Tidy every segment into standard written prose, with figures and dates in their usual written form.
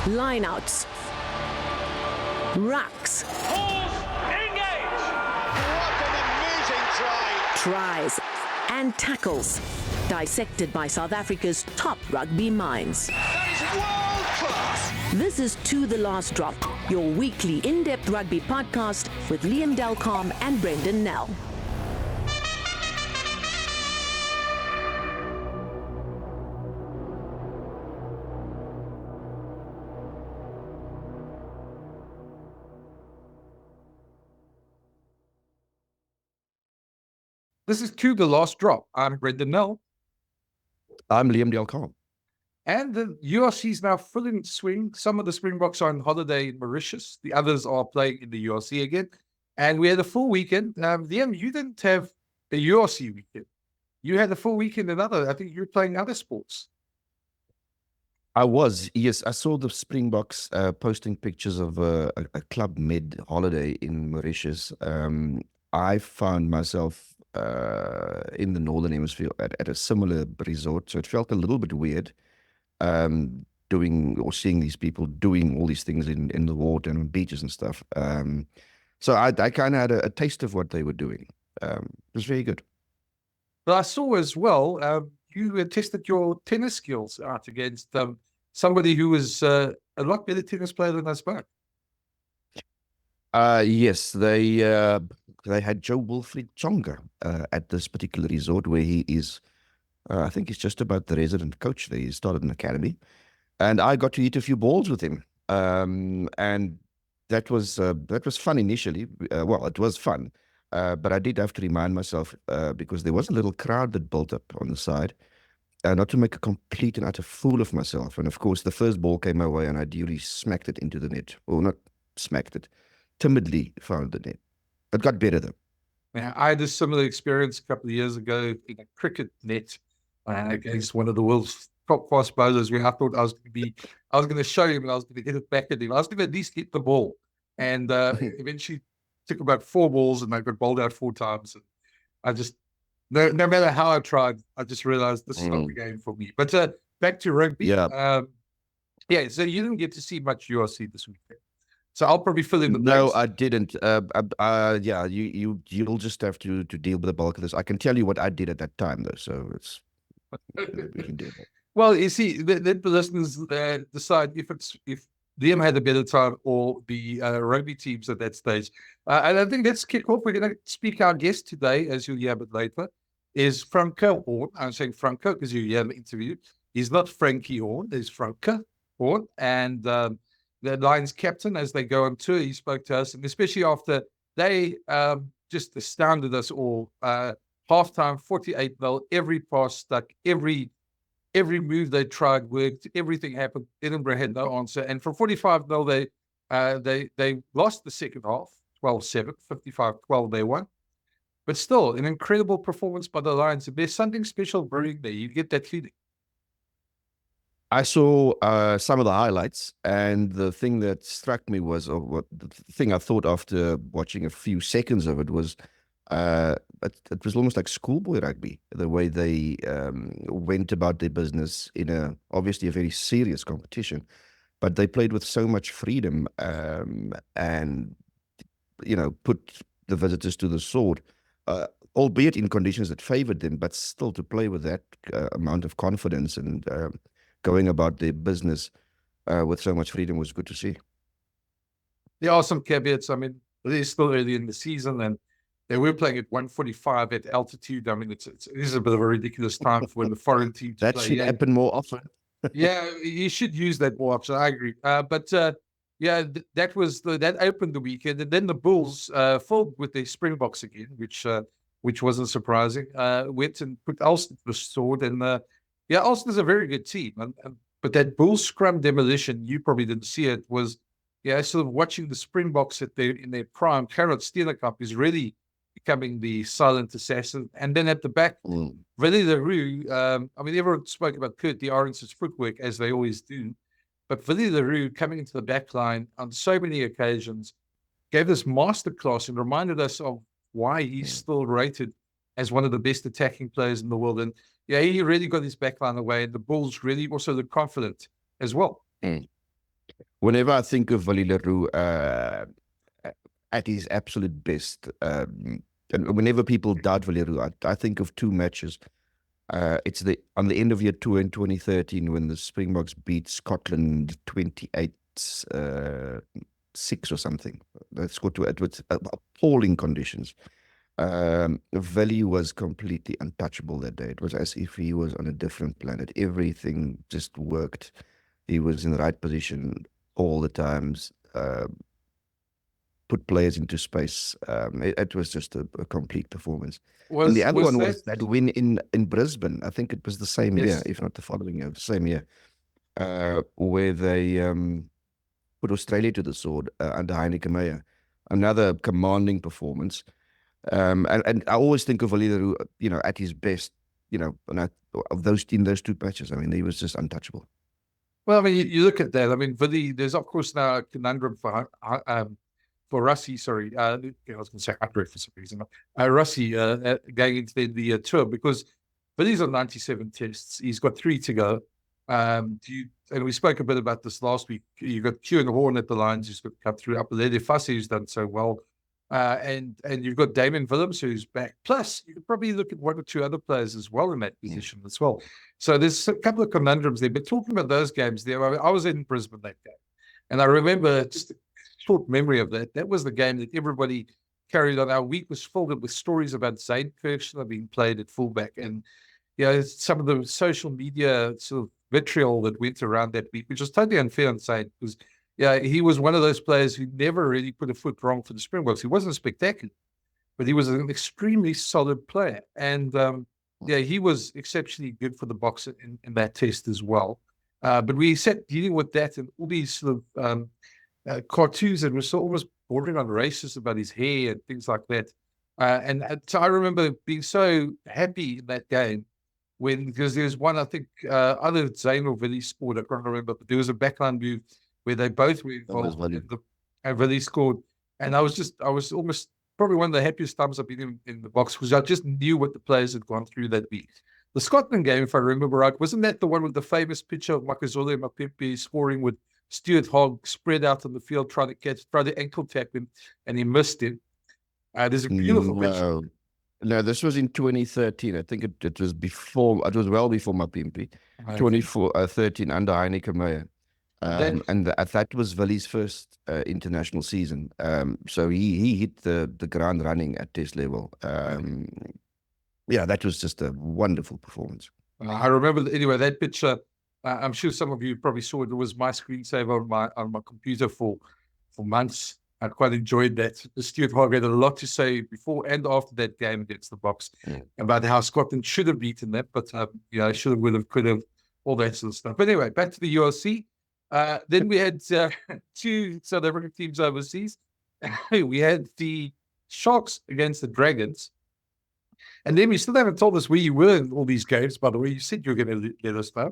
lineouts, rucks, engage! What an amazing try! tries, and tackles, dissected by South Africa's top rugby minds. That is world class! This is To The Last Drop, your weekly in-depth rugby podcast with Liam Carme and Brenden Nell. This is To The Last Drop. I'm Brenden Nell. I'm Liam Carme. And the URC is now full in swing. Some of the Springboks are on holiday in Mauritius. The others are playing in the URC again. And we had a full weekend. Liam, you didn't have a URC weekend. You had a full weekend in I think you were playing other sports. I was, yes. I saw the Springboks posting pictures of a Club Med holiday in Mauritius. I found myself in the Northern Hemisphere at a similar resort, so it felt a little bit weird doing or seeing these people doing all these things in the water and on beaches and stuff. So I kind of had a taste of what they were doing. It was very good. But I saw as well, you had tested your tennis skills out against somebody who was a lot better tennis player than us both. Yes, they had Joe Wilfried Tsonga at this particular resort where he is. I think he's just about the resident coach there. He started an academy, and I got to eat a few balls with him. And that was fun initially. Well, it was fun, but I did have to remind myself because there was a little crowd that built up on the side, not to make a complete and utter fool of myself. And of course, the first ball came my way, and I duly smacked it into the net. Well, not smacked it. Timidly found the net. It got better though. Yeah, I had a similar experience a couple of years ago in a cricket net against one of the world's top fast bowlers where I thought I was going to show him and I was going to hit it back at him. I was going to at least get the ball. And eventually took about 4 balls and I got bowled out 4 times. And I just, no matter how I tried, I just realized this is not the game for me. But back to rugby. Yeah. So you didn't get to see much URC this weekend. So I'll probably fill in the No, blanks. I didn't. Yeah, you'll just have to deal with the bulk of this. I can tell you what I did at that time, though. So it's we can do that. Well, you see, let the listeners decide if Liam had a better time or the rugby teams at that stage. And I think let's kick off. We're going to speak. Our guest today, as you'll hear a bit later, is Francke Horn. I'm saying Francke because you hear the interview. He's not Francke Horn. He's Francke Horn, and the Lions captain, as they go on tour, he spoke to us, and especially after they just astounded us all. Halftime, 48-0, every pass stuck, every move they tried worked, everything happened. Edinburgh had no answer, and from 45-0, they lost the second half, 12-7, 55-12 they won. But still, an incredible performance by the Lions. There's something special brewing there. You get that feeling. I saw some of the highlights, and the thing that struck me was, or what the thing I thought after watching a few seconds of it was, it was almost like schoolboy rugby, the way they went about their business in obviously a very serious competition, but they played with so much freedom and put the visitors to the sword, albeit in conditions that favored them, but still to play with that amount of confidence and going about their business with so much freedom was good to see. There are some caveats. I mean, it is still early in the season, and they were playing at 145 at altitude. I mean, it is a bit of a ridiculous time for the foreign team to that play. should happen more often. Yeah, you should use that more often. I agree. That opened the weekend, and then the Bulls, filled with their Springboks again, which wasn't surprising. Went and put Ulster to the sword, and Ulster's a very good team. But that Bulls scrum demolition, you probably didn't see it, was sort of watching the Springboks in their prime. Gerard Steenekamp is really becoming the silent assassin. And then at the back, Willie Leroux, everyone spoke about Kurt de Orange's footwork, as they always do. But Willie Leroux coming into the back line on so many occasions gave this masterclass and reminded us of why he's still rated as one of the best attacking players in the world. And he really got his back line away, and the Bulls really also looked confident as well. Whenever I think of Willie Leroux at his absolute best, and whenever people doubt Willie Leroux, I think of two matches. It's on the end of year 2 in 2013 when the Springboks beat Scotland 28-6 or something. They scored it with appalling conditions. Willie was completely untouchable that day. It was as if he was on a different planet. Everything just worked. He was in the right position all the times. Put players into space. It was just a complete performance. And the other one was that win in Brisbane. I think it was the same year, if not the following year, the same year, where they put Australia to the sword under Heineke Meyer. Another commanding performance. And I always think of Willie Leroux, at his best, of those two matches. I mean, he was just untouchable. Well, I mean, you look at that. I mean, Willie, there's of course now a conundrum for Rassie, sorry, I was going to say Andre for some reason. Rassie going into the tour, because Willie's on 97 tests. He's got 3 to go. And we spoke a bit about this last week. You've got Kieran Horn at the Lions, who's got to come through. Upper Lady Fassi, who's done so well. And you've got Damien Willems, who's back. Plus, you could probably look at 1 or 2 other players as well in that position as well. So there's a couple of conundrums there. But talking about those games there, I was in Brisbane that game. And I remember just short memory of that. That was the game that everybody carried on. Our week was filled with stories about Zane Kirchner being played at fullback, and some of the social media sort of vitriol that went around that week, which was totally unfair on Zane, because he was one of those players who never really put a foot wrong for the Springboks. He wasn't spectacular, but he was an extremely solid player, and he was exceptionally good for the Boks in that test as well. But we sat dealing with that and all these sort of cartoons that were almost bordering on racist about his hair and things like that. And so I remember being so happy in that game because there was one, I think, either Zane or Willie scored, I can't remember, but there was a backline move where they both were involved and Willie scored. And I was almost probably one of the happiest times I've been in the Boks, because I just knew what the players had gone through that week. The Scotland game, if I remember right, wasn't that the one with the famous picture of Makazole Mapepe scoring with Stuart Hogg spread out on the field trying to ankle tap him, and he missed him? There's a beautiful picture. No, this was in 2013. I think it was before. It was well before Mapimpi. 2013 under Heineke Meyer. And that was Willie's first international season. So he hit the ground running at test level. That was just a wonderful performance. I remember, anyway, that picture. I'm sure some of you probably saw it. It was my screensaver on my computer for months. I quite enjoyed that. Stuart Hogg had a lot to say before and after that game against the Boks about how Scotland should have beaten that, but should have, would have, could have, all that sort of stuff. But anyway, back to the URC. Then we had 2 South African teams overseas. We had the Sharks against the Dragons. And then we still haven't told us where you were in all these games, by the way. You said you were going to let us know.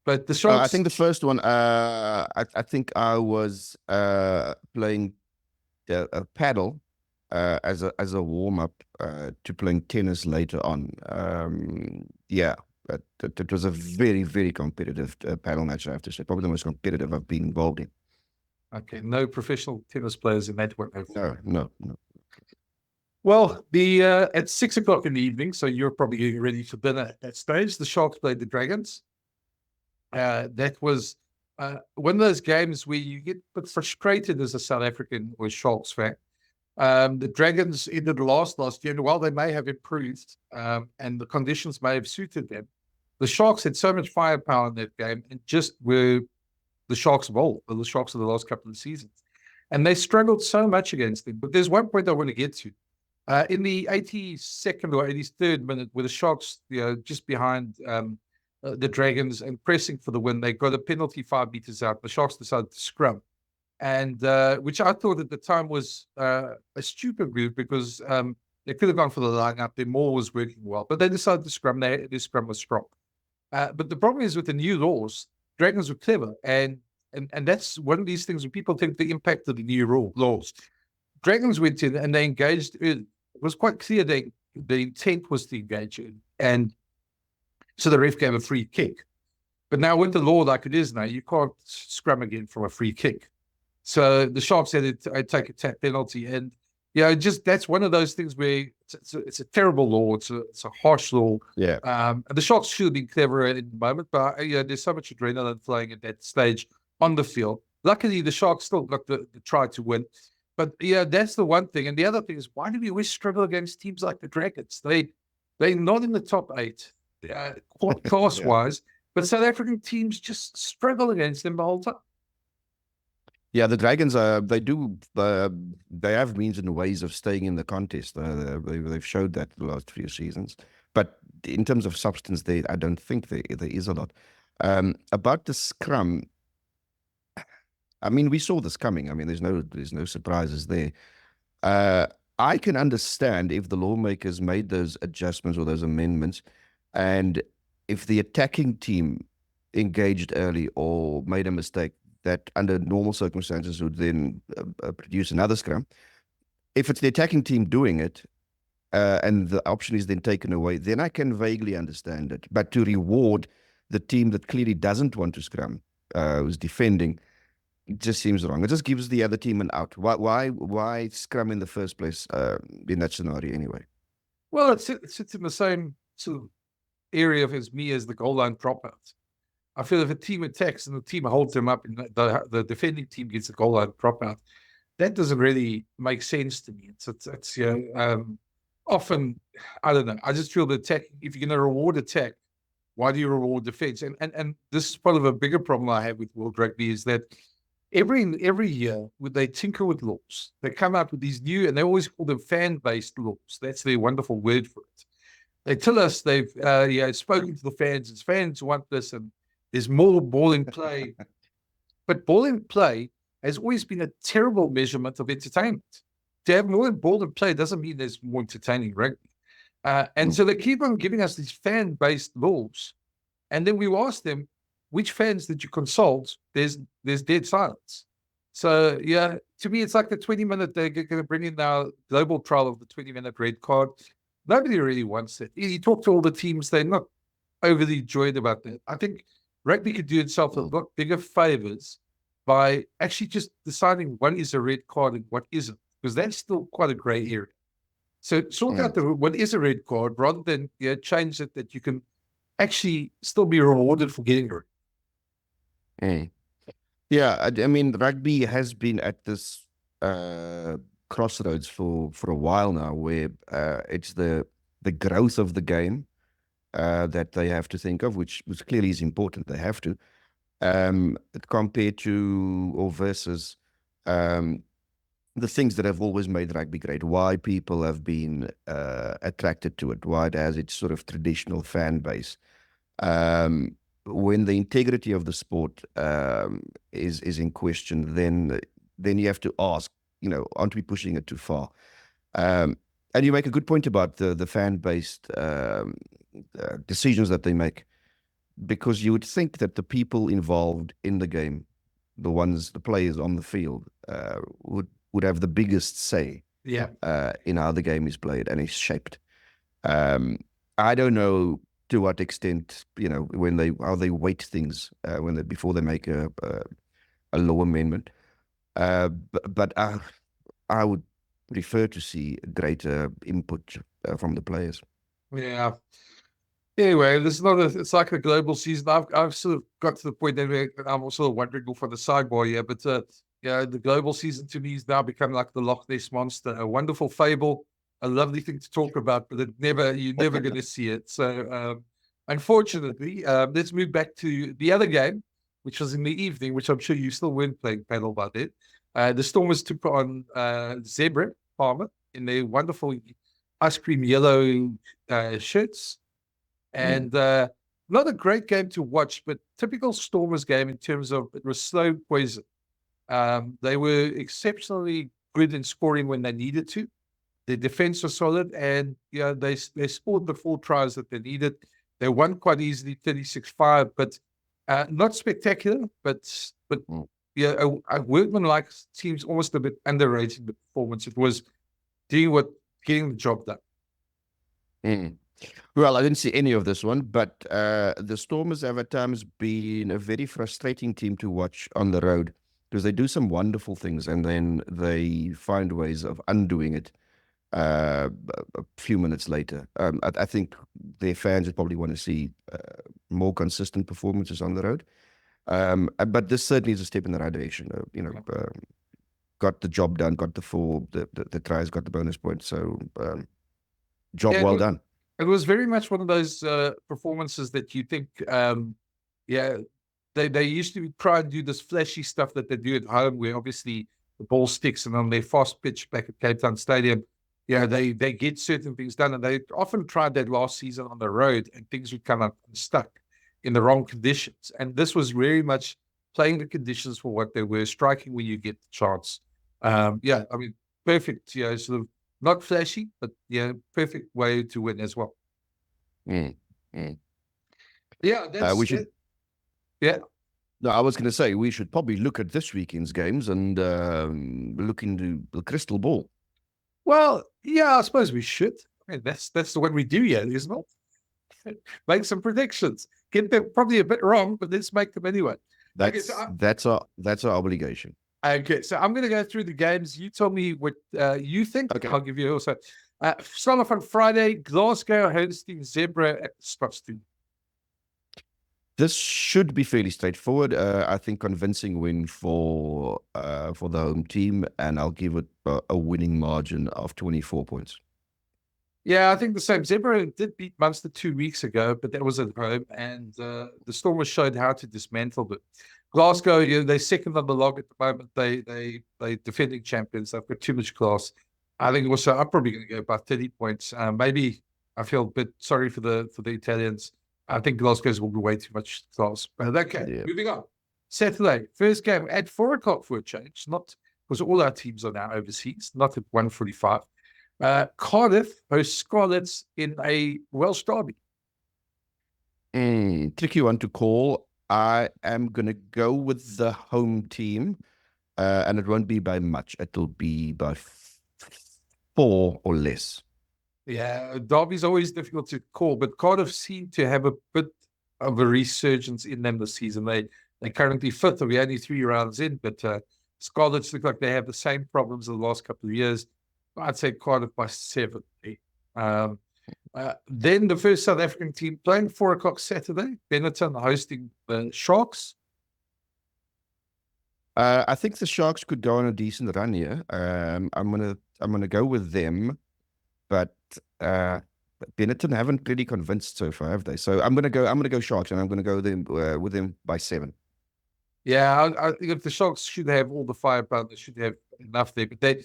But the Sharks... I think the first one, I think I was playing a paddle as a warm-up to playing tennis later on. But it was a very, very competitive paddle match, I have to say. Probably the most competitive I've been involved in. Okay, no professional tennis players in that one? No. Well, at 6 o'clock in the evening, so you're probably getting ready for dinner at that stage, the Sharks played the Dragons. That was one of those games where you get a bit frustrated as a South African or Sharks fan. The Dragons ended last year, and while they may have improved and the conditions may have suited them, the Sharks had so much firepower in that game and just were the Sharks of old, the Sharks of the last couple of seasons. And they struggled so much against them. But there's one point I want to get to. In the 82nd or 83rd minute, with the Sharks just behind the Dragons and pressing for the win, they got a penalty 5 meters out. The Sharks decided to scrum. And which I thought at the time was a stupid move, because they could have gone for the line-up. Their maul was working well. But they decided to scrum. Their scrum was strong. But the problem is with the new laws, Dragons were clever. And that's one of these things when people think the impact of the new laws. Dragons went in and they engaged early. It was quite clear the intent was to engage in. And so the ref gave a free kick. But now with the law like it is now, you can't scrum again from a free kick. So the Sharks had to take a tap penalty. And, that's one of those things where it's a terrible law. It's a harsh law. Yeah. And the Sharks should have been cleverer in the moment. But, there's so much adrenaline flowing at that stage on the field. Luckily, the Sharks still got the try to win. But, that's the one thing. And the other thing is, why do we always struggle against teams like the Dragons? They're not in the top 8, class-wise. But South African teams just struggle against them the whole time. Yeah, the Dragons, they have means and ways of staying in the contest. They've showed that the last few seasons. But in terms of substance, I don't think there is a lot. About the scrum, I mean, we saw this coming. I mean, there's no surprises there. I can understand if the lawmakers made those adjustments or those amendments, and if the attacking team engaged early or made a mistake, that under normal circumstances would then produce another scrum. If it's the attacking team doing it, and the option is then taken away, then I can vaguely understand it. But to reward the team that clearly doesn't want to scrum, who's defending, it just seems wrong. It just gives the other team an out. Why scrum in the first place in that scenario anyway? Well, it sits in the same sort of area as me as the goal line dropouts. I feel if a team attacks and the team holds them up and the defending team gets a goal line dropout, that doesn't really make sense to me. It's often, I don't know. I just feel that attack, if you're going to reward attack, why do you reward defense? And this is part of a bigger problem I have with World Rugby is that every year they tinker with laws. They come up with these new, and they always call them fan-based laws. That's their wonderful word for it. They tell us they've spoken to the fans, and fans want this, and there's more ball in play. But ball in play has always been a terrible measurement of entertainment. To have more ball in play doesn't mean there's more entertaining rugby. And so they keep on giving us these fan-based laws. And then we ask them, which fans did you consult? There's dead silence. So, to me, it's like the 20-minute, they're going to bring in now global trial of the 20-minute red card. Nobody really wants it. You talk to all the teams, they're not overly joyed about that. I think rugby could do itself a lot bigger favors by actually just deciding what is a red card and what isn't, because that's still quite a gray area. So sort out what is a red card rather than change it that you can actually still be rewarded for getting it. Yeah, I mean, rugby has been at this crossroads for a while now, where it's the growth of the game that they have to think of, which clearly is important. They have to compared to or versus the things that have always made rugby great. Why people have been attracted to it. Why it has its sort of traditional fan base. When the integrity of the sport is in question, then you have to ask, aren't we pushing it too far? And you make a good point about the fan-based decisions that they make, because you would think that the people involved in the game, the players on the field, would have the biggest say in how the game is played and is shaped. I don't know to what extent, how they weight things before they make a law amendment. But I would prefer to see greater input from the players. Yeah. Anyway, it's like a global season. I've sort of got to the point that I'm sort of wondering for the sidebar here, but the global season to me has now become like the Loch Ness Monster, a wonderful fable, a lovely thing to talk about, but you're never going to see it. So, unfortunately, let's move back to the other game, which was in the evening, which I'm sure you still weren't playing paddle by then. The Stormers took on Zebra Carme in their wonderful ice cream yellow shirts. And not a great game to watch, but typical Stormers game in terms of it was slow poison. They were exceptionally good in scoring when they needed to. Their defense was solid, and they scored the 4 tries that they needed. They won quite easily, 36-5, but not spectacular. But a workman-like seems almost a bit underrated the performance. It was getting the job done. Well, I didn't see any of this one, but the Stormers have at times been a very frustrating team to watch on the road because they do some wonderful things and then they find ways of undoing it a few minutes later. I think their fans would probably want to see more consistent performances on the road. But this certainly is a step in the right direction. Got the job done, got the tries, got the bonus points. So job Yeah, well done. It was very much one of those performances that you think, they used to try and do this flashy stuff that they do at home, where obviously the ball sticks, and on their fast pitch back at Cape Town Stadium, they get certain things done, and they often tried that last season on the road, and things would come up stuck in the wrong conditions. And this was very much playing the conditions for what they were, striking when you get the chance. I mean, perfect, sort of not flashy, but perfect way to win as well. Yeah, that's we should. Yeah. No, I was going to say we should probably look at this weekend's games and look into the crystal ball. Well, yeah, I suppose we should. I mean, that's the one we do here, isn't it? Make some predictions. Get them probably a bit wrong, but let's make them anyway. That's our obligation. Okay, so I'm going to go through the games. You tell me what you think. Okay. I'll give you also. Start off on Friday, Glasgow hosting Zebra at Scotstoun. This should be fairly straightforward. I think convincing win for the home team, and I'll give it a winning margin of 24 points. Yeah, I think the same. Zebra did beat Munster 2 weeks ago, but that was at home, and the Stormers showed how to dismantle it. Glasgow, they're second on the log at the moment. They defending champions. They've got too much class. I think also I'm probably going to go about 30 points. Maybe I feel a bit sorry for the Italians. I think Glasgow's will be way too much class. But okay, moving on. Saturday, first game at 4:00 for a change. Not because all our teams are now overseas. Not at 1:45. Cardiff hosts Scarlets in a Welsh derby. Tricky one to call. I am going to go with the home team, and it won't be by much. It'll be by 4 or less. Yeah, derby's always difficult to call, but Cardiff seem to have a bit of a resurgence in them this season. They're currently fifth, we're only 3 rounds in, but Scarlets look like they have the same problems in the last couple of years. I'd say Cardiff by 7. Then the first South African team playing 4:00 Saturday, Benetton hosting the Sharks. I think the Sharks could go on a decent run here. I'm gonna go with them, but Benetton haven't really convinced so far, have they? So I'm gonna go Sharks, and I'm gonna go with them by 7. Yeah, I think if the Sharks should have all the firepower, they should have enough there. But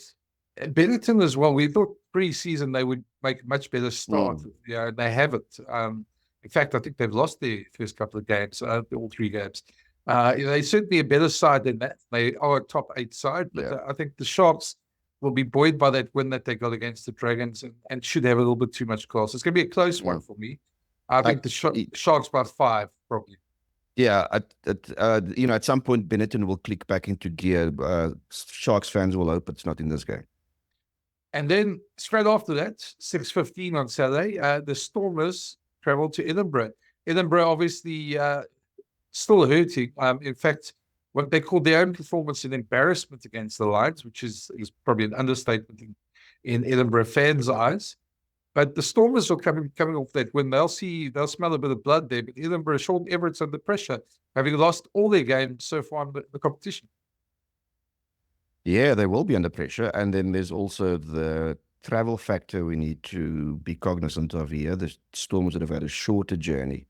Benetton as well, we thought pre-season they would make a much better start. Yeah, they haven't. In fact, I think they've lost their first couple of games, all 3 games. They certainly a better side than that. They are a top 8 side, but I think the Sharks will be buoyed by that win that they got against the Dragons and should have a little bit too much class. It's going to be a close one for me. I think the Sharks by 5, probably. Yeah, at some point Benetton will click back into gear. Sharks fans will hope it's not in this game. And then straight after that, 6:15 on Saturday, the Stormers travel to Edinburgh. Edinburgh, obviously, still hurting. In fact, what they call their own performance an embarrassment against the Lions, which is probably an understatement in Edinburgh fans' eyes. But the Stormers are coming off that win. They'll smell a bit of blood there. But Edinburgh, Sean Everett's under pressure, having lost all their games so far in the competition. Yeah, they will be under pressure. And then there's also the travel factor we need to be cognizant of here. The Stormers would have had a shorter journey.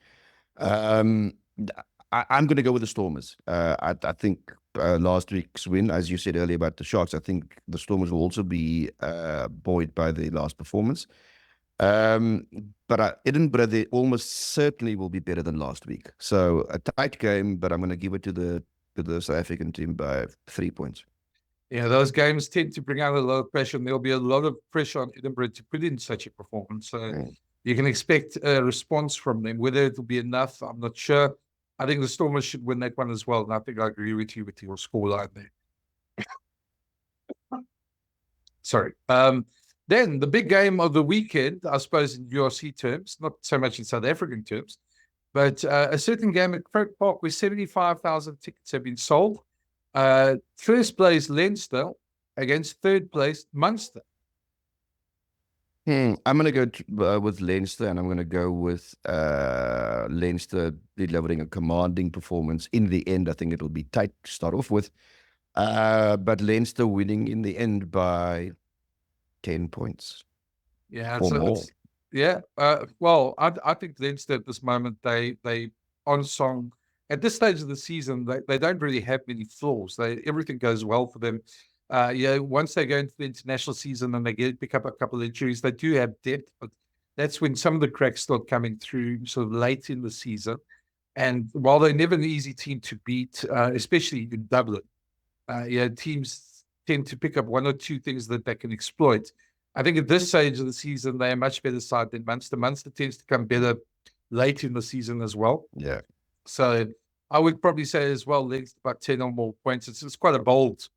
I'm going to go with the Stormers. I think last week's win, as you said earlier about the Sharks, I think the Stormers will also be buoyed by the last performance. But Edinburgh, they almost certainly will be better than last week. So a tight game, but I'm going to give it to the South African team by 3 points. Yeah, those games tend to bring out a lot of pressure, and there'll be a lot of pressure on Edinburgh to put in such a performance. So you can expect a response from them. Whether it'll be enough, I'm not sure. I think the Stormers should win that one as well, and I think I agree with you with your scoreline there. Sorry. Then the big game of the weekend, I suppose in URC terms, not so much in South African terms, but a certain game at Francke Park where 75,000 tickets have been sold. First place Leinster against third place Munster. I'm going to go with Leinster, and I'm going to go with Leinster delivering a commanding performance. In the end, I think it'll be tight to start off with, but Leinster winning in the end by 10 points. Yeah, or more. well, I think Leinster at this moment, they on song at this stage of the season, they don't really have many flaws. Everything goes well for them. Once they go into the international season and they pick up a couple of injuries, they do have depth, but that's when some of the cracks start coming through sort of late in the season. And while they're never an easy team to beat, especially in Dublin, teams tend to pick up one or two things that they can exploit. I think at this stage of the season, they're a much better side than Munster. Munster tends to come better late in the season as well. Yeah. So I would probably say as well, Leinster about 10 or more points. It's quite a bold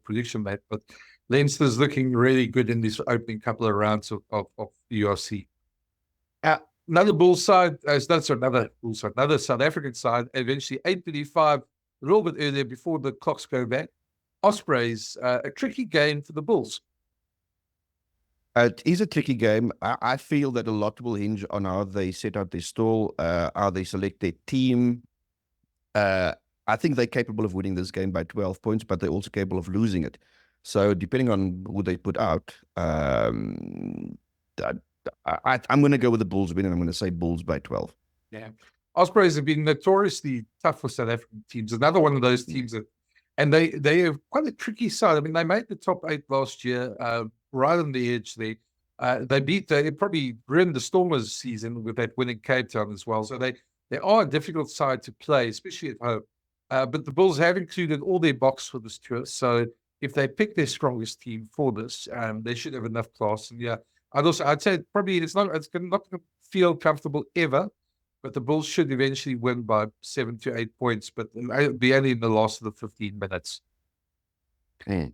prediction, mate, but Leinster's looking really good in this opening couple of rounds of URC. Another Bulls side, another South African side, eventually 8:35, a little bit earlier before the clocks go back. Ospreys, a tricky game for the Bulls. It is a tricky game. I feel that a lot will hinge on how they set out their stall, how they select their team. I think they're capable of winning this game by 12 points, but they're also capable of losing it. So depending on who they put out, I'm going to go with the Bulls win, and I'm going to say Bulls by 12. Yeah. Ospreys have been notoriously tough for South African teams. Another one of those teams that, and they have quite a tricky side. I mean, they made the top 8 last year, right on the edge there. They probably ruined the Stormers season with that win in Cape Town as well. So they are a difficult side to play, especially at home. But the Bulls have included all their box for this tour. So if they pick their strongest team for this, they should have enough class. And yeah, I'd say probably it's not going to feel comfortable ever, but the Bulls should eventually win by 7 to 8 points, but it'll be only in the last of the 15 minutes. Okay.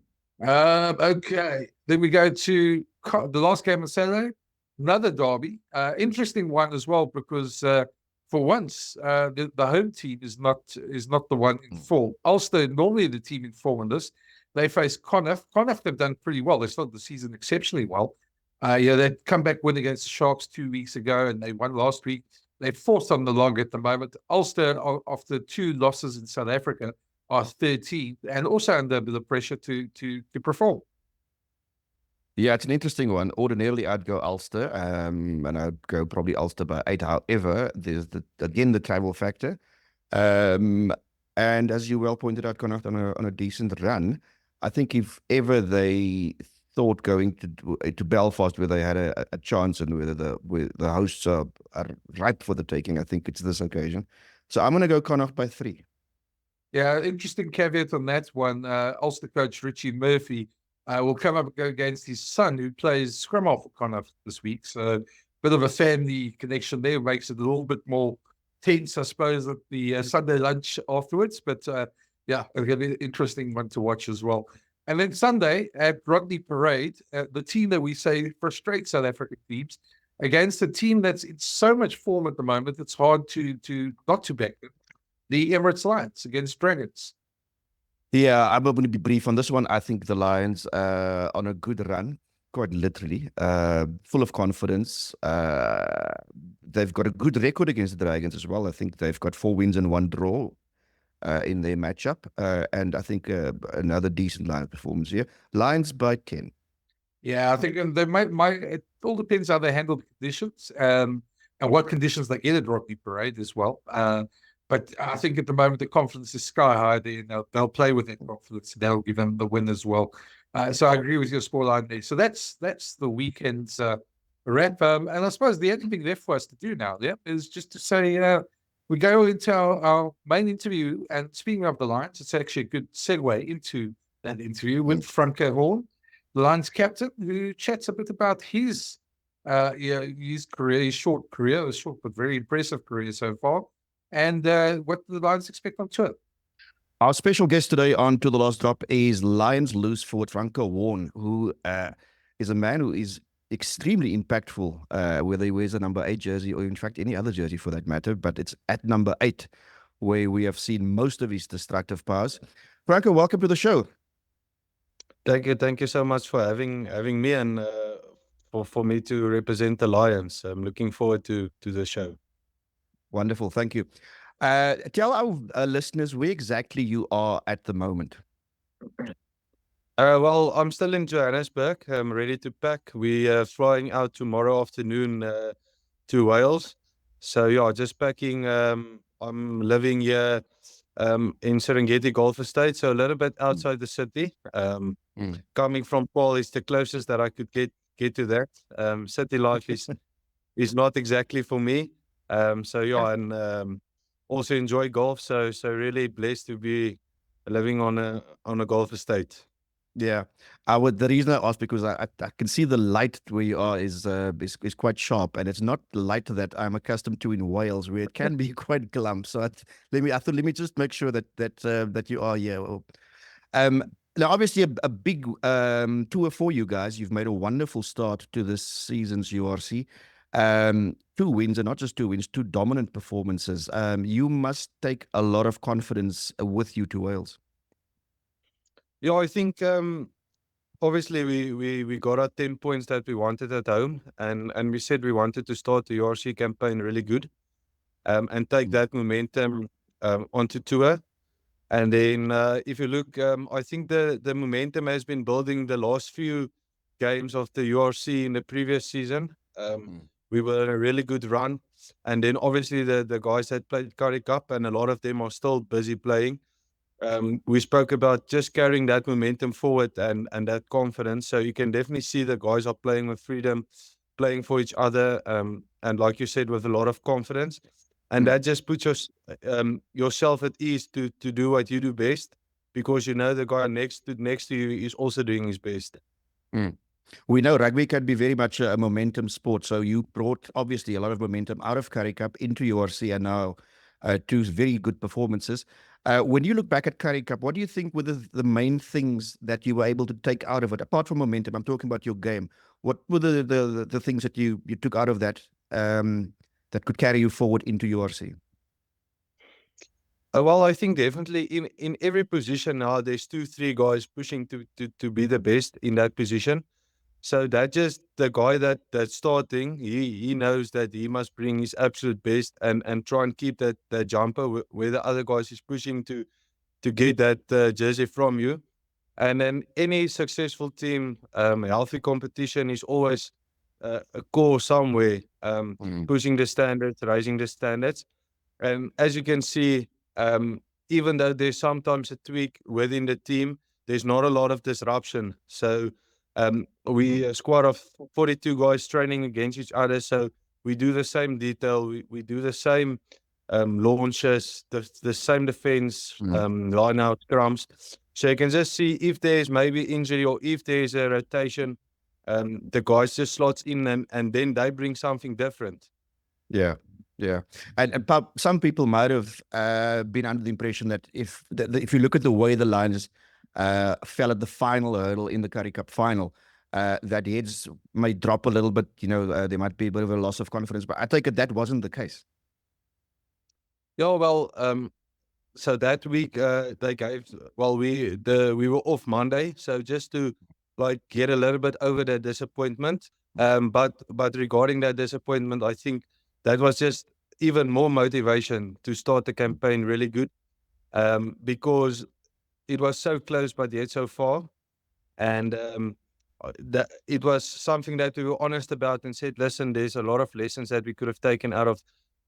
Then we go to the last game on Saturday, another derby. Interesting one as well, because for once, the home team is not the one in form. Ulster, normally the team in form in this, they face Connacht. Connacht have done pretty well. They started the season exceptionally well. They come back win against the Sharks 2 weeks ago, and they won last week. They're fourth on the log at the moment. Ulster, after 2 losses in South Africa, are 13th and also under a bit of pressure to perform. Yeah, it's an interesting one. Ordinarily, I'd go Ulster, and I'd go probably Ulster by 8. However, there's again the travel factor. And as you well pointed out, Connacht on a decent run. I think if ever they thought going to Belfast, where they had a chance and where the hosts are ripe for the taking, I think it's this occasion. So I'm going to go Connacht by 3. Yeah, interesting caveat on that one. Ulster coach Richie Murphy will come up and go against his son, who plays scrum half for Connacht this week. So a bit of a family connection there makes it a little bit more tense, I suppose, at the Sunday lunch afterwards. But yeah, it'll be an interesting one to watch as well. And then Sunday at Rugby Parade, the team that we say frustrates South African teams against a team that's in so much form at the moment, it's hard to not to back them. The Emirates Lions against Dragons. Yeah, I'm going to be brief on this one. I think the Lions on a good run, quite literally, full of confidence. They've got a good record against the Dragons as well. I think they've got 4 wins and 1 draw in their matchup. And I think another decent Lions performance here. Lions by 10. Yeah, I think they might it all depends how they handle the conditions and what conditions they get at Rugby Parade as well. But I think at the moment the confidence is sky high there. They'll play with that confidence. That'll give them the win as well. So I agree with your scoreline there. So that's the weekend's wrap. And I suppose the only thing left for us to do now, is just to say we go into our main interview. And speaking of the Lions, it's actually a good segue into that interview with Francke Horn, the Lions captain, who chats a bit about his career, his short but very impressive career so far. And what the Lions expect on tour. Our special guest today on To The Last Drop is Lions loose forward Francke Horn, who is a man who is extremely impactful, whether he wears a number 8 jersey or in fact any other jersey for that matter, but it's at number 8 where we have seen most of his destructive powers. Francke, welcome to the show. Thank you so much for having me and for me to represent the Lions. I'm looking forward to the show. Wonderful, thank you. Tell our listeners where exactly you are at the moment. Well, I'm still in Johannesburg. I'm ready to pack. We are flying out tomorrow afternoon to Wales. So yeah, just packing. I'm living here in Serengeti Golf Estate, so a little bit outside the city. Coming from Paul is the closest that I could get to that. City life is not exactly for me. So yeah, and also enjoy golf. So really blessed to be living on a golf estate. Yeah, the reason I asked because I can see the light where you are is quite sharp, and it's not the light that I'm accustomed to in Wales, where it can be quite glum. So let me just make sure that you are here. Now, obviously, a big tour for you guys. You've made a wonderful start to this season's URC. 2 wins, and not just 2 wins, 2 dominant performances. You must take a lot of confidence with you to Wales. Yeah, I think obviously we got our 10 points that we wanted at home, and we said we wanted to start the URC campaign really good, and take that momentum onto tour. And then if you look, I think the momentum has been building the last few games of the URC in the previous season. We were in a really good run, and then obviously the guys that played Currie Cup, and a lot of them are still busy playing. We spoke about just carrying that momentum forward and that confidence. So you can definitely see the guys are playing with freedom, playing for each other, and like you said, with a lot of confidence. And that just puts yourself at ease to do what you do best, because you know the guy next to you is also doing his best. We know rugby can be very much a momentum sport. So you brought obviously a lot of momentum out of Currie Cup into URC, and now 2 very good performances. When you look back at Currie Cup, what do you think were the main things that you were able to take out of it? Apart from momentum, I'm talking about your game. What were the things that you took out of that that could carry you forward into URC? Well, I think definitely in every position now, there's 2-3 guys pushing to be the best in that position. So that just the guy that's starting, he knows that he must bring his absolute best and try and keep that jumper where the other guys is pushing to get that jersey from you. And then any successful team, healthy competition is always a core somewhere, pushing the standards, raising the standards. And as you can see, even though there's sometimes a tweak within the team, there's not a lot of disruption. So we a squad of 42 guys training against each other. So we do the same detail. We do the same launches, the same defense, line out scrums. So you can just see if there's maybe injury or if there's a rotation, the guys just slots in and then they bring something different. Yeah. And some people might have been under the impression that if you look at the way the Lions fell at the final hurdle in the Currie Cup final, that heads may drop a little bit. There might be a bit of a loss of confidence. But I take it that wasn't the case. Yeah, well, so that week they gave. Well, we were off Monday, so just to get a little bit over the disappointment. But regarding that disappointment, I think that was just even more motivation to start the campaign really good, because it was so close but yet so far, and it was something that we were honest about and said, listen, there's a lot of lessons that we could have taken out of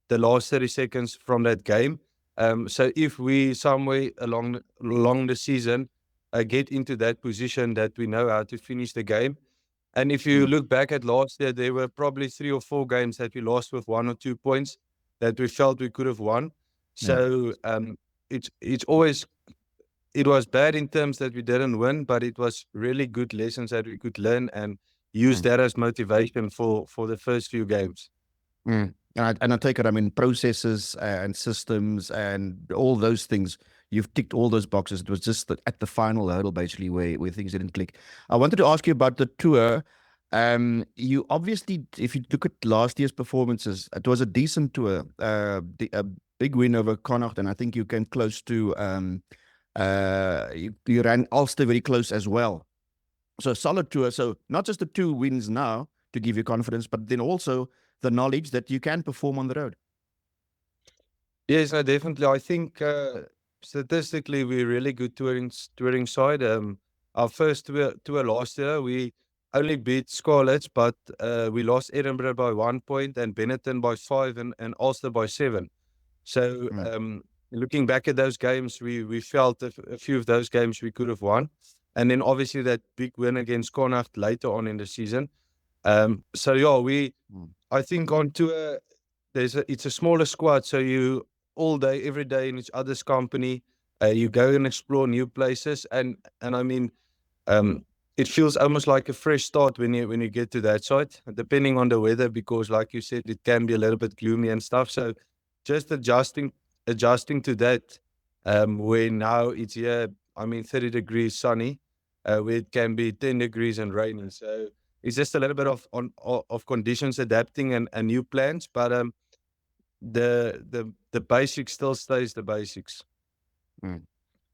the last 30 seconds from that game. So if we somewhere along the season get into that position that we know how to finish the game. And if you look back at last year, there were probably 3 or 4 games that we lost with 1 or 2 points that we felt we could have won. So it's always, it was bad in terms that we didn't win, but it was really good lessons that we could learn and use that as motivation for the first few games. And I take it, processes and systems and all those things, you've ticked all those boxes. It was just at the final hurdle, basically, where things didn't click. I wanted to ask you about the tour. You obviously, if you look at last year's performances, it was a decent tour, a big win over Connacht, and I think you came close to, you ran Ulster very close as well. So solid tour. So not just the 2 wins now to give you confidence, but then also the knowledge that you can perform on the road. Yes, no, definitely. I think statistically we're really good touring side. Our first tour last year, we only beat Scarlets, but we lost Edinburgh by 1 point and Benetton by 5 and Ulster by 7. So looking back at those games, we felt a few of those games we could have won. And then obviously that big win against Connacht later on in the season. So yeah, I think on tour, it's a smaller squad, so you all day, every day in each other's company. You go and explore new places, and I mean, it feels almost like a fresh start when you get to that site, depending on the weather, because like you said, it can be a little bit gloomy and stuff. So just adjusting to that, where now it's here, I mean, 30 degrees sunny, where it can be 10 degrees and raining. So it's just a little bit of conditions adapting and new plans, but the basics still stays the basics.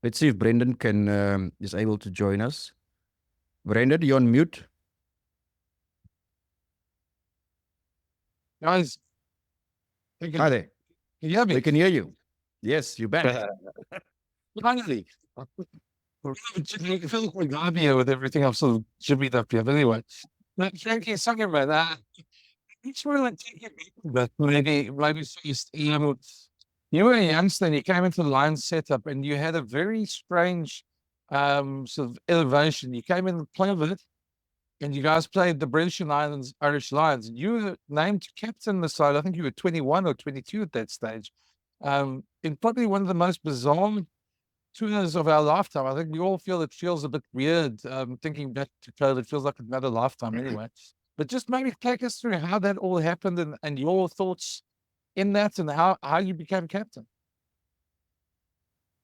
Let's see if Brenden can is able to join us. Brenden, you're on mute. Guys, Hi there. can you hear me? We can hear you. Yes, you're back. Finally. I feel quite glad here with everything I've sort of jibbied up here. But anyway, Francke, sorry, man. I just want to take you back, but maybe first, you were a youngster and you came into the Lions setup and you had a very strange sort of elevation. You came in plateaued and you guys played the British Lions, Irish Lions. And you were named captain the side. I think you were 21 or 22 at that stage. In probably one of the most bizarre tours of our lifetime. I think we all feel it feels a bit weird thinking back to COVID. It feels like another lifetime anyway. But just maybe take us through how that all happened and your thoughts in that and how you became captain.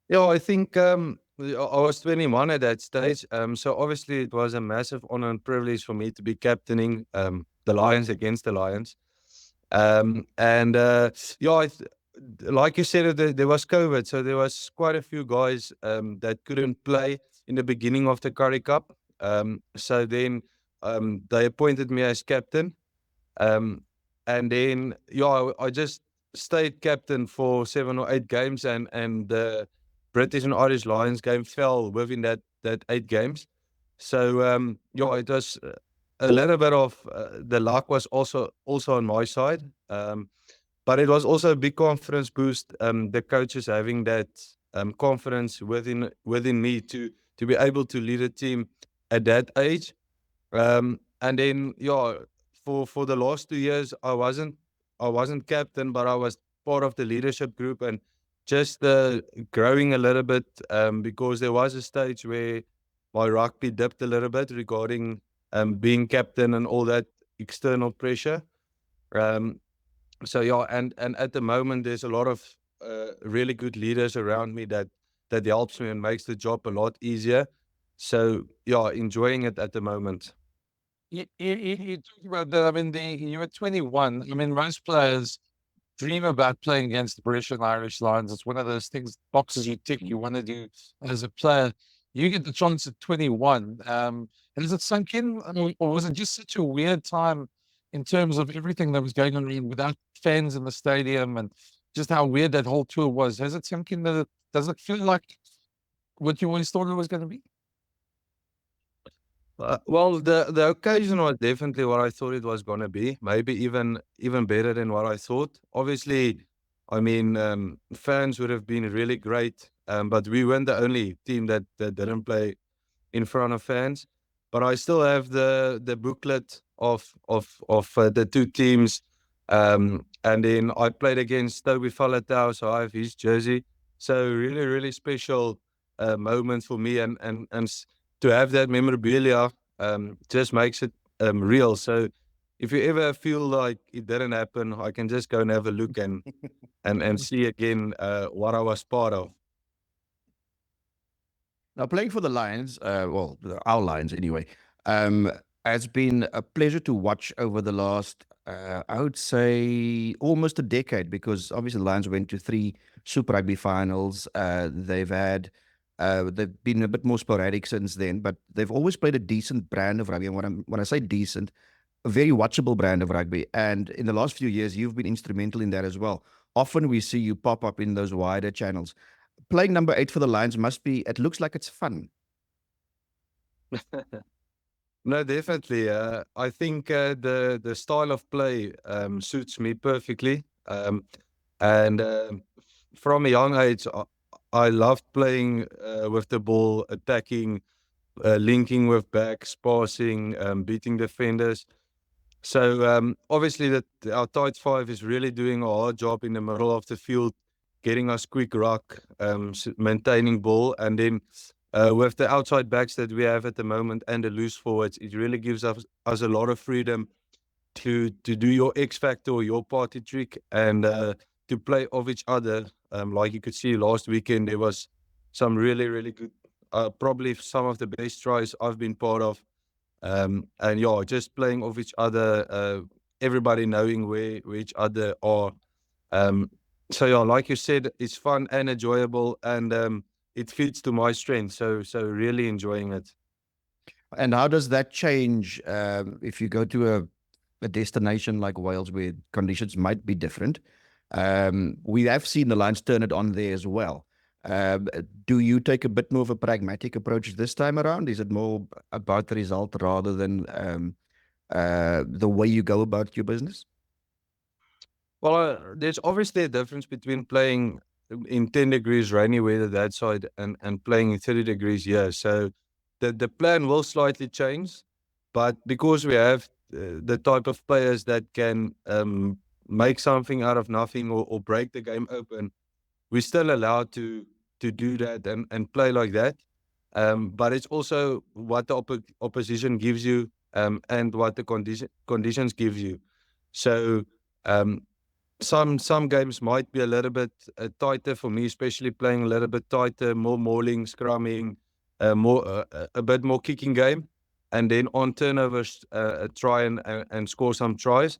Yeah, I think I was 21 at that stage. So obviously it was a massive honor and privilege for me to be captaining the Lions against the Lions. Yeah, like you said, there was COVID, so there was quite a few guys that couldn't play in the beginning of the Currie Cup. So then they appointed me as captain. And then, yeah, I just stayed captain for 7 or 8 games, and the British and Irish Lions game fell within that 8 games. So, yeah, it was a little bit of the luck was also on my side. But it was also a big confidence boost. The coaches having that confidence within me to be able to lead a team at that age. And then, yeah, for the last 2 years, I wasn't captain, but I was part of the leadership group and just growing a little bit because there was a stage where my rugby dipped a little bit regarding being captain and all that external pressure. So yeah, and at the moment there's a lot of really good leaders around me that helps me and makes the job a lot easier. So yeah, enjoying it at the moment. You talked about that. I mean, you were 21. I mean, most players dream about playing against the British and Irish Lions. It's one of those things, boxes you tick, you want to do as a player. You get the chance at 21. And is it sunk in, or was it just such a weird time in terms of everything that was going on without fans in the stadium and just how weird that whole tour was? Has it sunk in? Does it feel like what you always thought it was going to be? Well, the occasion was definitely what I thought it was going to be. Maybe even better than what I thought. Obviously, I mean, fans would have been really great, but we weren't the only team that didn't play in front of fans. But I still have the booklet of the 2 teams, and then I played against Toby Faletau, so I have his jersey. So really, really special moment for me, and to have that memorabilia just makes it real. So if you ever feel like it didn't happen, I can just go and have a look and see again what I was part of. Now, playing for the Lions, well, our Lions anyway, has been a pleasure to watch over the last, I would say, almost a decade, because obviously the Lions went to 3 Super Rugby finals. They've been a bit more sporadic since then, but they've always played a decent brand of rugby. And when I say decent, a very watchable brand of rugby. And in the last few years, you've been instrumental in that as well. Often we see you pop up in those wider channels. Playing number 8 for the Lions it looks like it's fun. No, definitely. I think the style of play suits me perfectly. And from a young age, I loved playing with the ball, attacking, linking with backs, passing, beating defenders. So obviously our tight 5 is really doing a hard job in the middle of the field, getting us quick ruck, maintaining ball, and then with the outside backs that we have at the moment and the loose forwards, it really gives us a lot of freedom to do your X factor or your party trick, and to play off each other. Like you could see last weekend, there was some really, really good, probably some of the best tries I've been part of. And yeah, just playing off each other, everybody knowing where each other are. So yeah, like you said, it's fun and enjoyable, and it fits to my strength. So really enjoying it. And how does that change if you go to a destination like Wales where conditions might be different? We have seen the Lions turn it on there as well. Do you take a bit more of a pragmatic approach this time around? Is it more about the result rather than the way you go about your business? Well, there's obviously a difference between playing in 10 degrees rainy weather that side and playing in 30 degrees here. So the plan will slightly change, but because we have the type of players that can make something out of nothing or break the game open, we're still allowed to do that and play like that. But it's also what the opposition gives you, and what the conditions give you. So some games might be a little bit tighter for me, especially playing a little bit tighter, more mauling, scrumming, a bit more kicking game, and then on turnovers try and score some tries.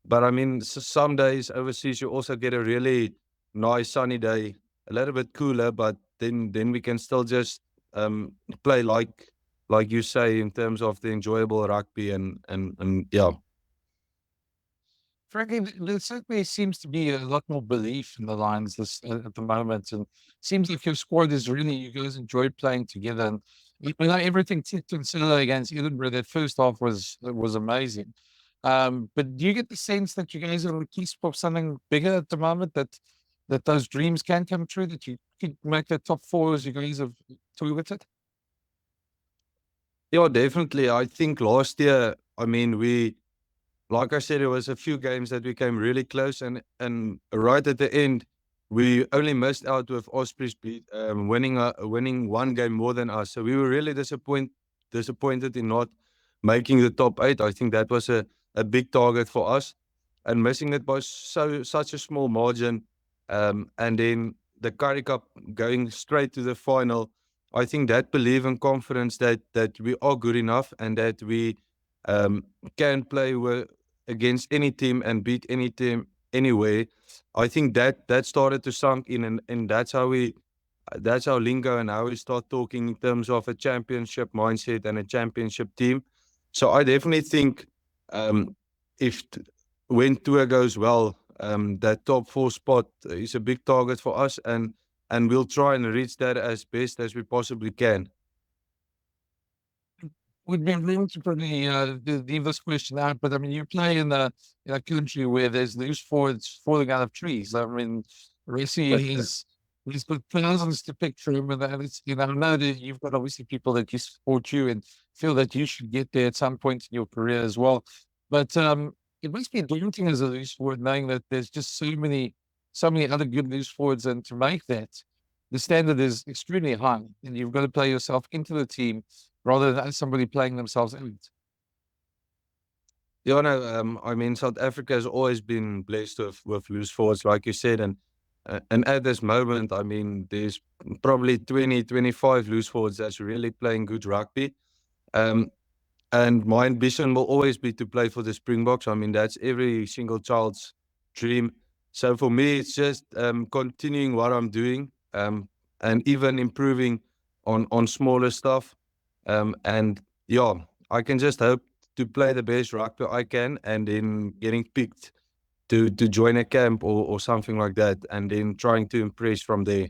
But I mean, some days overseas you also get a really nice sunny day, a little bit cooler, but then we can still just play like you say, in terms of the enjoyable rugby and yeah. Frankly, there certainly seems to be a lot more belief in the Lions at the moment, and seems like your squad is really, you guys enjoy playing together. And everything to consider against Edinburgh, that first half was amazing. But do you get the sense that you guys are on the cusp of something bigger at the moment, that those dreams can come true, that you could make the top 4 as you guys have targeted? Yeah, definitely. I think last year, I mean, like I said, there was a few games that we came really close, and right at the end, we only missed out with Ospreys winning one game more than us. So we were really disappointed in not making the top 8. I think that was a big target for us, and missing it by such a small margin. And then the Currie Cup going straight to the final. I think that belief and confidence that we are good enough, and that we can play against any team and beat any team anyway. I think that started to sunk in, and that's how lingo and how we start talking in terms of a championship mindset and a championship team. So I definitely think if when tour goes well, that top 4 spot is a big target for us, and we'll try and reach that as best as we possibly can. Would be room to probably leave this question out, but I mean, you play in a country where there's loose forwards falling out of trees. I mean, Racing he's got thousands to pick from, and it's, I know that you've got obviously people that you support you and feel that you should get there at some point in your career as well. But it must be daunting as a loose forward, knowing that there's just so many other good loose forwards, and to make that, the standard is extremely high, and you've got to play yourself into the team rather than somebody playing themselves out. Yeah, no, I mean, South Africa has always been blessed with loose forwards, like you said, and at this moment, I mean, there's probably 20, 25 loose forwards that's really playing good rugby. and my ambition will always be to play for the Springboks. I mean, that's every single child's dream. So for me, it's just continuing what I'm doing, and even improving on smaller stuff. And yeah, I can just hope to play the best rugby I can, and then getting picked to join a camp or something like that, and then trying to impress from there.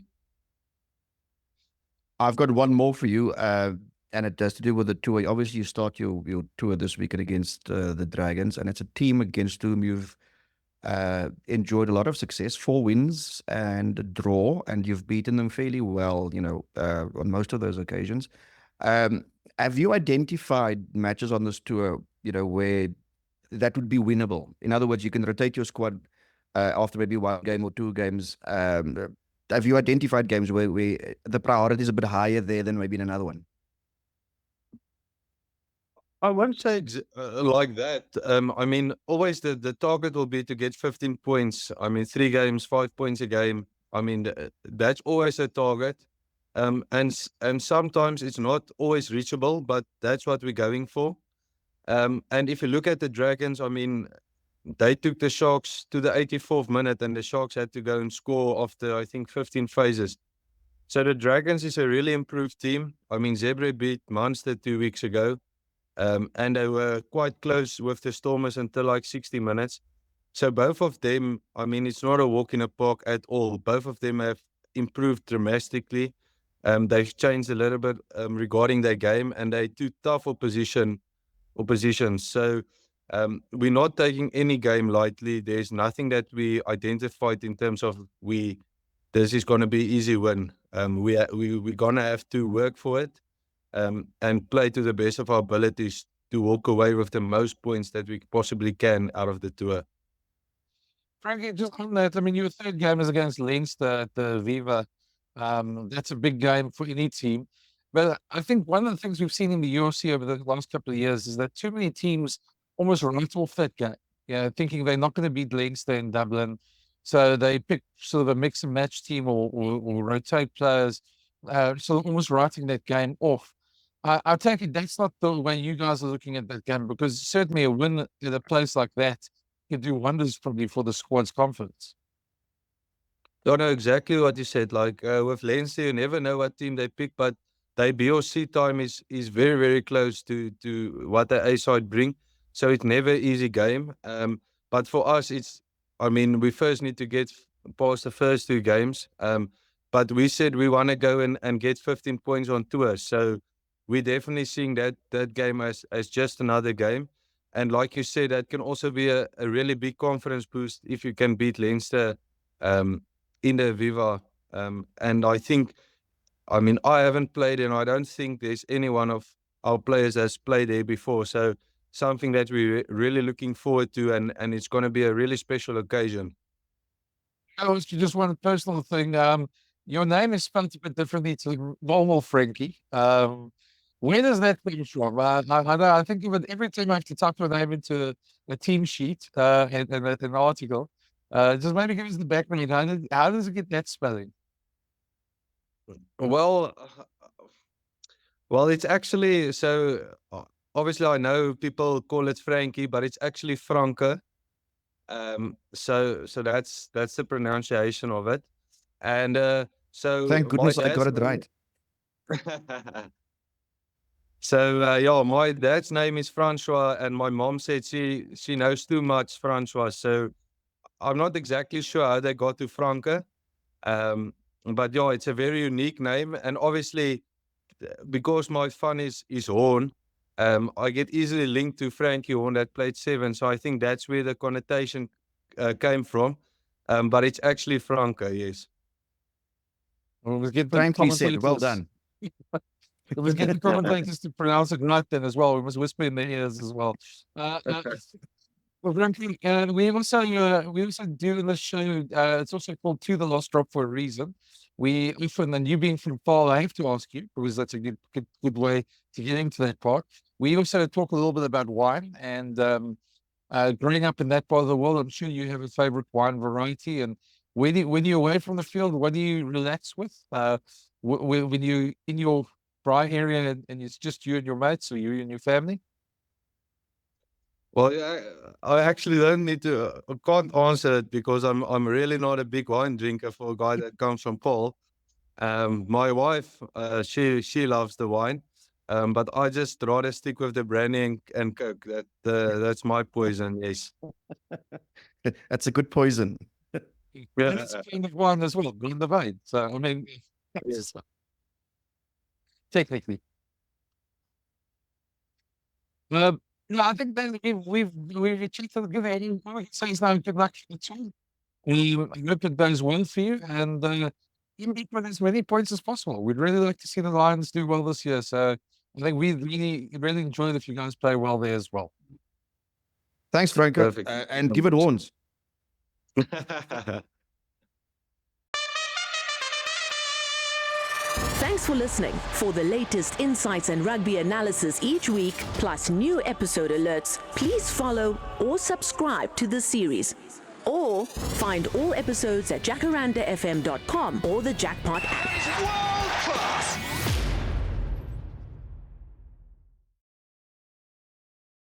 I've got one more for you, and it has to do with the tour. Obviously, you start your tour this weekend against the Dragons, and it's a team against whom you've enjoyed a lot of success, 4 wins and a draw, and you've beaten them fairly well, on most of those occasions. Have you identified matches on this tour, where that would be winnable? In other words, you can rotate your squad after maybe 1 game or 2 games. Have you identified games where the priority is a bit higher there than maybe in another one? I won't say like that. I mean, always the target will be to get 15 points. I mean, 3 games, 5 points a game. I mean, that's always a target. And sometimes it's not always reachable, but that's what we're going for. And if you look at the Dragons, I mean, they took the Sharks to the 84th minute, and the Sharks had to go and score after, I think, 15 phases. So the Dragons is a really improved team. I mean, Zebra beat Munster 2 weeks ago. And they were quite close with the Stormers until like 60 minutes. So both of them, I mean, it's not a walk in the park at all. Both of them have improved dramatically. They've changed a little bit regarding their game, and they're too tough oppositions. So we're not taking any game lightly. There's nothing that we identified in terms of this is going to be easy win. We're going to have to work for it. And play to the best of our abilities to walk away with the most points that we possibly can out of the tour. Frankly, just on that, I mean, your third game is against Leinster at the Viva. That's a big game for any team. But I think one of the things we've seen in the URC over the last couple of years is that too many teams almost write off that game, thinking they're not going to beat Leinster in Dublin. So they pick sort of a mix and match team or rotate players, so almost writing that game off. I take it that's not the way you guys are looking at that game, because certainly a win in a place like that can do wonders probably for the squad's confidence. Don't know exactly what you said. Like with Leinster, you never know what team they pick, but their BRC time is very, very close to what the A side bring. So it's never an easy game. But for us, I mean, we first need to get past the first 2 games. But we said we want to go and get 15 points on tour. So we're definitely seeing that game as just another game. And like you said, that can also be a really big confidence boost if you can beat Leinster in the Viva. And I think, I mean, I haven't played, and I don't think there's any one of our players that's played there before. So something that we're really looking forward to, and it's going to be a really special occasion. Oh, it's just one personal thing. Your name is spelled a bit differently to normal Frankie. Where does that come from? I think even every time I have to type your name into a team sheet and an article, just maybe give us the background. How does it get that spelling? Well, it's actually, so obviously I know people call it Frankie, but it's actually Francke. So that's the pronunciation of it. And so Thank goodness I got it right. So yeah, my dad's name is Francois, and my mom said she knows too much Francois. So I'm not exactly sure how they got to Francke. But yeah, it's a very unique name, and obviously because my fun is Horn, I get easily linked to Francke Horn that played 7. So I think that's where the connotation came from. But it's actually Francke, yes. We'll get the Frankly said, well done. We'll get the commentators to pronounce it right then as well. We must whisper in their ears as well. Well, Frankie, we also do in this show. It's also called To the Lost Drop for a reason. We often, and you being from Paul, I have to ask you, because that's a good way to get into that part. We also talk a little bit about wine and growing up in that part of the world. I'm sure you have a favorite wine variety. And when you're away from the field, what do you relax with? When you in your dry area and it's just you and your mates, or you and your family? Well, yeah, I actually don't need to. I can't answer it because I'm really not a big wine drinker for a guy that comes from Paul. My wife, she loves the wine, but I just rather stick with the brandy and Coke. That's my poison. Yes. That's a good poison. Yeah. And it's kind of wine as well, in the vein. So, I mean, Yes. technically. No, I think that we've achieved a good ending. So it's now good luck for the team. We hope it goes well for you, and you make with as many points as possible. We'd really like to see the Lions do well this year. So I think we really enjoy it if you guys play well there as well. Thanks, Francke. Perfect. And give it horns. Thanks for listening. For the latest insights and rugby analysis each week, plus new episode alerts, please follow or subscribe to this series. Or find all episodes at jacarandafm.com or the Jackpot app. Whoa!